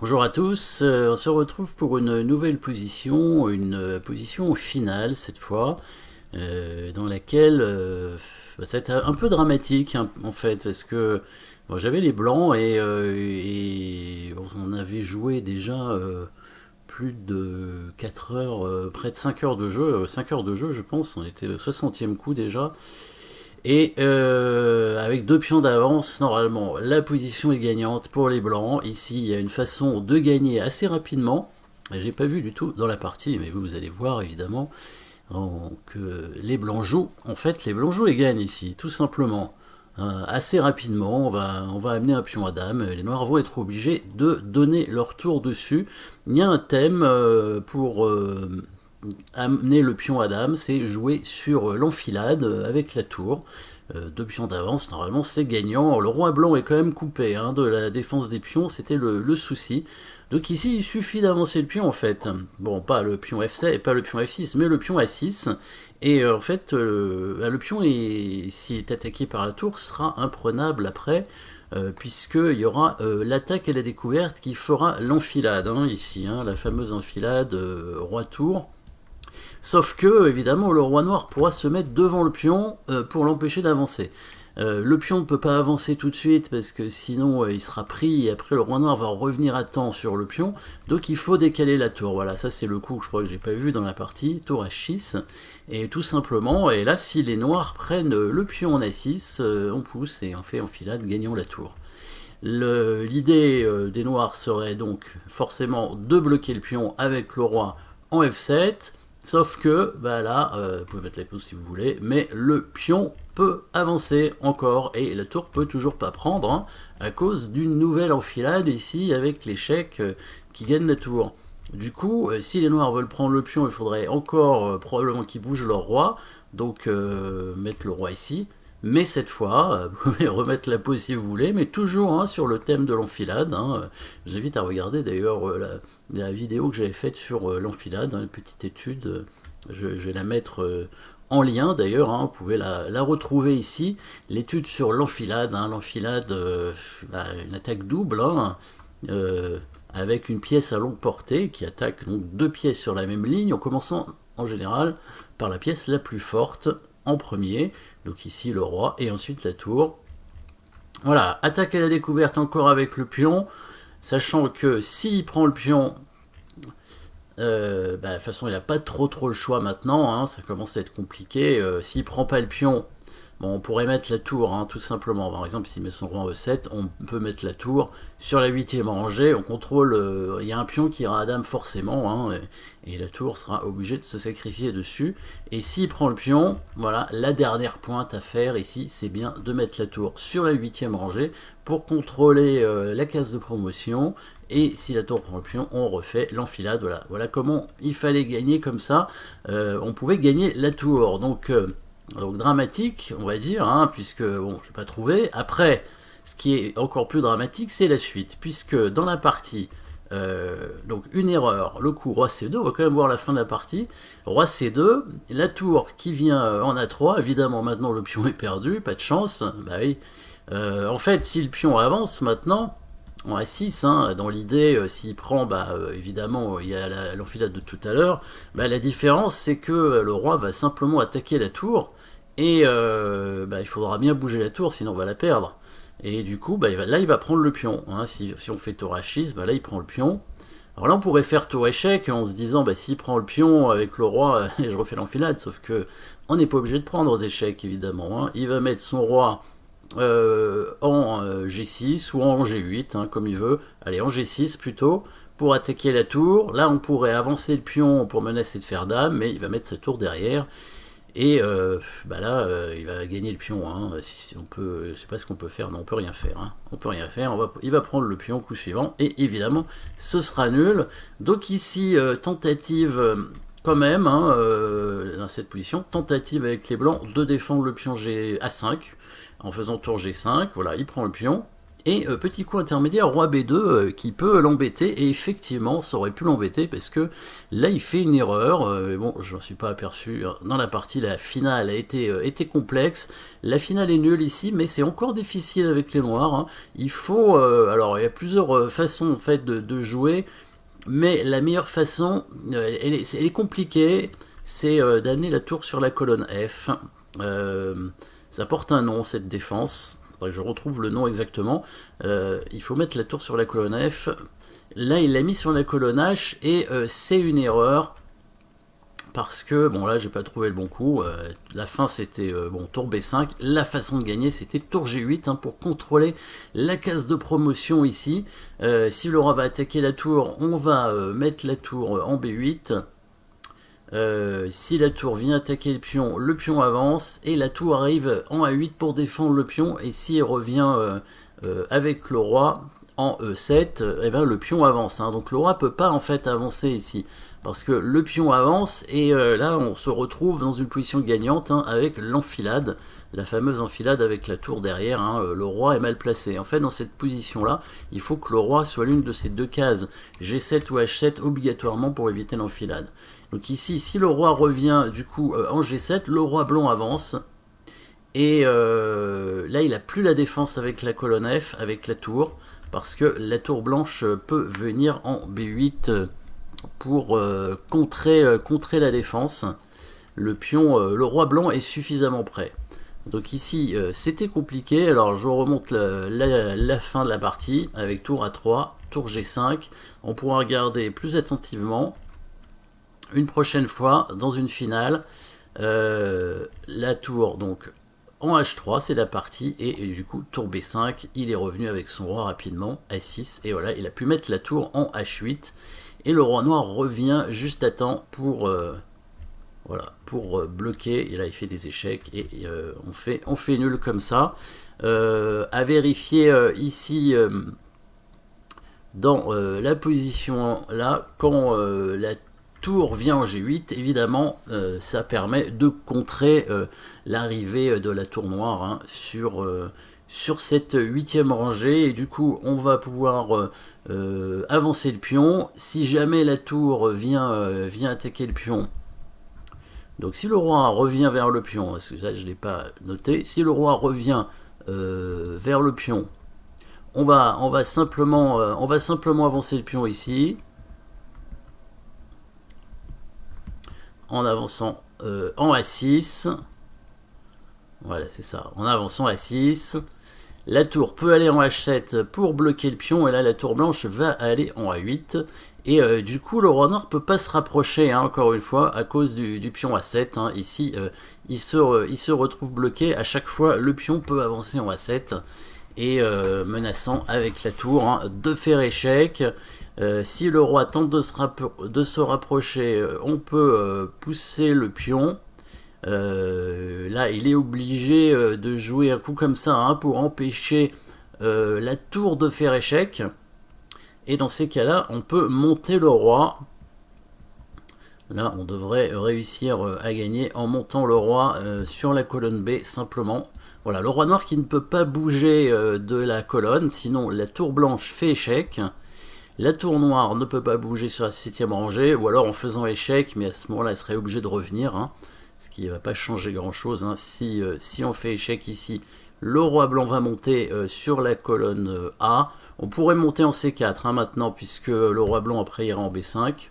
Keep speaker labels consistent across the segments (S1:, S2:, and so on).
S1: Bonjour à tous, on se retrouve pour une nouvelle position, une position finale cette fois, dans laquelle ça va être un peu dramatique hein, en fait, parce que bon, j'avais les blancs et on avait joué déjà plus de 4 heures, près de 5 heures de jeu, 5 heures de jeu je pense, on était au 60e coup déjà. Et avec deux pions d'avance, normalement, la position est gagnante pour les blancs. Ici, il y a une façon de gagner assez rapidement. J'ai pas vu du tout dans la partie, mais vous allez voir évidemment. Donc, les blancs jouent. En fait, les blancs jouent et gagnent ici, tout simplement. Assez rapidement, on va amener un pion à dame. Les noirs vont être obligés de donner leur tour dessus. Il y a un thème pour amener le pion à dame, c'est jouer sur l'enfilade avec la tour. Deux pions d'avance, normalement c'est gagnant. Le roi blanc est quand même coupé hein, de la défense des pions, c'était le souci. Donc ici il suffit d'avancer le pion en fait. Bon, pas le pion F7, pas le pion F6, mais le pion A6. Et en fait, le pion, s'il est attaqué par la tour, sera imprenable après, puisqu'il y aura l'attaque et la découverte qui fera l'enfilade, hein, ici, hein, la fameuse enfilade roi-tour. Sauf que, évidemment, le roi noir pourra se mettre devant le pion pour l'empêcher d'avancer. Le pion ne peut pas avancer tout de suite parce que sinon il sera pris et après le roi noir va revenir à temps sur le pion. Donc il faut décaler la tour. Voilà, ça c'est le coup que je crois que j'ai pas vu dans la partie. Tour H6. Et tout simplement, et là si les noirs prennent le pion en A6, on pousse et on fait enfilade gagnant la tour. L'idée des noirs serait donc forcément de bloquer le pion avec le roi en F7. Sauf que, bah là, vous pouvez mettre la pause si vous voulez, mais le pion peut avancer encore et la tour peut toujours pas prendre hein, à cause d'une nouvelle enfilade ici avec l'échec qui gagne la tour. Du coup, si les noirs veulent prendre le pion, il faudrait encore probablement qu'ils bougent leur roi, donc mettre le roi ici. Mais cette fois, vous pouvez remettre la pause si vous voulez, mais toujours hein, sur le thème de l'enfilade. Hein. Je vous invite à regarder d'ailleurs la vidéo que j'avais faite sur l'enfilade, hein, une petite étude. Je vais la mettre en lien d'ailleurs, hein, vous pouvez la retrouver ici. L'étude sur l'enfilade, hein, l'enfilade, une attaque double, hein, avec une pièce à longue portée qui attaque donc deux pièces sur la même ligne, en commençant en général par la pièce la plus forte en premier. Donc ici le roi et ensuite la tour. Voilà, attaque à la découverte encore avec le pion, sachant que s'il prend le pion, de toute façon il n'a pas trop le choix maintenant, hein, ça commence à être compliqué. S'il prend pas le pion, bon, on pourrait mettre la tour, hein, tout simplement. Par exemple, s'il met son roi en E7, on peut mettre la tour sur la 8e rangée. On contrôle. Il y a un pion qui ira à dame forcément, hein, et la tour sera obligée de se sacrifier dessus. Et s'il prend le pion, voilà, la dernière pointe à faire ici, c'est bien de mettre la tour sur la 8e rangée pour contrôler la case de promotion. Et si la tour prend le pion, on refait l'enfilade. Voilà, voilà comment il fallait gagner comme ça. On pouvait gagner la tour. Donc dramatique, on va dire, hein, puisque, bon, je n'ai pas trouvé. Après, ce qui est encore plus dramatique, c'est la suite, puisque dans la partie, donc une erreur, le coup roi C2, on va quand même voir la fin de la partie, roi C2, la tour qui vient en A3, évidemment maintenant le pion est perdu, pas de chance, bah oui. En fait, si le pion avance maintenant, en A6, hein, dans l'idée, s'il prend, évidemment, il y a l'enfilade de tout à l'heure, la différence c'est que le roi va simplement attaquer la tour, et il faudra bien bouger la tour, sinon on va la perdre. Et du coup, là, il va prendre le pion. Hein. Si on fait tour H6, là, il prend le pion. Alors là, on pourrait faire tour échec en se disant, s'il prend le pion avec le roi, je refais l'enfilade. Sauf que on n'est pas obligé de prendre aux échecs, évidemment. Hein. Il va mettre son roi en G6 ou en G8, hein, comme il veut. Allez, en G6 plutôt, pour attaquer la tour. Là, on pourrait avancer le pion pour menacer de faire dame, mais il va mettre sa tour derrière. Et là, il va gagner le pion. Hein. Si on peut, je sais pas ce qu'on peut faire. Non, on peut rien faire. Hein. On peut rien faire. Il va prendre le pion au coup suivant. Et évidemment, ce sera nul. Donc ici, tentative quand même, hein, dans cette position. Tentative avec les blancs de défendre le pion A5 en faisant tour G5. Voilà, il prend le pion. Et petit coup intermédiaire, roi B2 qui peut l'embêter, et effectivement ça aurait pu l'embêter parce que là il fait une erreur, mais bon je n'en suis pas aperçu dans la partie, la finale a été complexe, la finale est nulle ici mais c'est encore difficile avec les noirs, hein. Il faut, alors il y a plusieurs façons en fait de jouer, mais la meilleure façon, elle est compliquée, c'est d'amener la tour sur la colonne F, ça porte un nom cette défense. Je retrouve le nom exactement. Il faut mettre la tour sur la colonne F. Là, il l'a mis sur la colonne H et c'est une erreur parce que, bon là, j'ai pas trouvé le bon coup. La fin, c'était bon, tour B5. La façon de gagner, c'était tour G8 hein, pour contrôler la case de promotion ici. Si le roi va attaquer la tour, on va mettre la tour en B8. Si la tour vient attaquer le pion avance, et la tour arrive en A8 pour défendre le pion, et si elle revient avec le roi en E7, eh ben, le pion avance, hein. Donc le roi peut pas en fait avancer ici, parce que le pion avance, et là on se retrouve dans une position gagnante hein, avec l'enfilade, la fameuse enfilade avec la tour derrière, hein. Le roi est mal placé. En fait dans cette position là, il faut que le roi soit l'une de ces deux cases, G7 ou H7 obligatoirement pour éviter l'enfilade. Donc ici, si le roi revient du coup en G7, le roi blanc avance. Et là, il n'a plus la défense avec la colonne F, avec la tour, parce que la tour blanche peut venir en B8 pour contrer la défense. Le roi blanc est suffisamment prêt. Donc ici, c'était compliqué. Alors je remonte la fin de la partie avec tour A3, tour G5. On pourra regarder plus attentivement une prochaine fois dans une finale. La tour donc en H3 c'est la partie, et du coup tour B5, il est revenu avec son roi rapidement, A6, et voilà, il a pu mettre la tour en H8, et le roi noir revient juste à temps pour voilà, pour bloquer, et là il fait des échecs, et on fait nul comme ça. À vérifier ici dans la position là, quand la tour vient en G8, évidemment, ça permet de contrer l'arrivée de la tour noire hein, sur cette 8e rangée, et du coup, on va pouvoir avancer le pion. Si jamais la tour vient attaquer le pion, donc si le roi revient vers le pion, parce que ça je ne l'ai pas noté, si le roi revient vers le pion, on va simplement avancer le pion ici, en avançant en A6, voilà c'est ça, en avançant A6, la tour peut aller en H7 pour bloquer le pion, et là la tour blanche va aller en A8, et du coup le roi noir peut pas se rapprocher, hein, encore une fois, à cause du pion A7, hein. Ici il se retrouve bloqué, à chaque fois le pion peut avancer en A7, et menaçant avec la tour hein, de faire échec. Si le roi tente de se rapprocher, on peut pousser le pion. Là, il est obligé de jouer un coup comme ça hein, pour empêcher la tour de faire échec. Et dans ces cas-là, on peut monter le roi. Là, on devrait réussir à gagner en montant le roi sur la colonne B, simplement. Voilà, le roi noir qui ne peut pas bouger de la colonne, sinon la tour blanche fait échec. La tour noire ne peut pas bouger sur la 7e rangée, ou alors en faisant échec, mais à ce moment-là, elle serait obligée de revenir, hein, ce qui ne va pas changer grand-chose. Hein. Si on fait échec ici, le roi blanc va monter sur la colonne A. On pourrait monter en C4 hein, maintenant, puisque le roi blanc après ira en B5.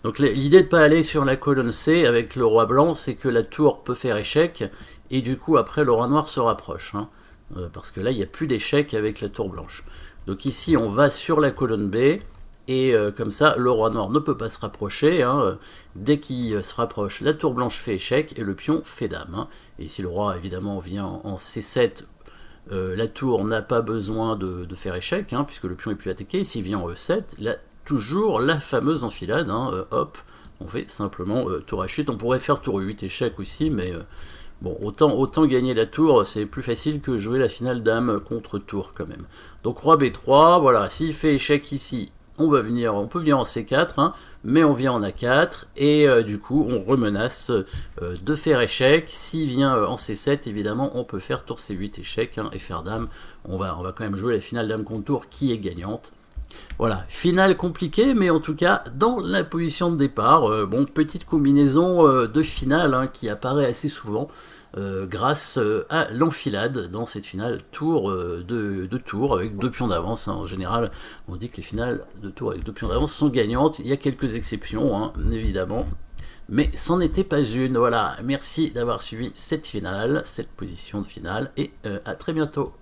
S1: Donc l'idée de ne pas aller sur la colonne C avec le roi blanc, c'est que la tour peut faire échec, et du coup après le roi noir se rapproche, hein, parce que là il n'y a plus d'échec avec la tour blanche. Donc ici on va sur la colonne B, et comme ça le roi noir ne peut pas se rapprocher, hein. Dès qu'il se rapproche, la tour blanche fait échec et le pion fait dame, hein. Et si le roi évidemment vient en C7, la tour n'a pas besoin de faire échec, hein, puisque le pion est plus attaqué. Et s'il vient en E7, là, toujours la fameuse enfilade, hein, hop, on fait simplement tour H8. On pourrait faire tour 8 échec aussi, mais bon, autant gagner la tour, c'est plus facile que jouer la finale dame contre tour quand même. Donc roi B3, voilà, s'il fait échec ici, on peut venir en C4, hein, mais on vient en A4, et du coup on remenace de faire échec. S'il vient en C7, évidemment on peut faire tour C8 échec, hein, et faire dame. On va quand même jouer la finale dame contre tour qui est gagnante. Voilà, finale compliquée, mais en tout cas, dans la position de départ, bon, petite combinaison de finale, hein, qui apparaît assez souvent, grâce à l'enfilade dans cette finale tour de tour, avec 2 pions d'avance, hein. En général, on dit que les finales de tour avec 2 pions d'avance sont gagnantes. Il y a quelques exceptions, hein, évidemment, mais c'en était pas une. Voilà, merci d'avoir suivi cette finale, cette position de finale, et à très bientôt.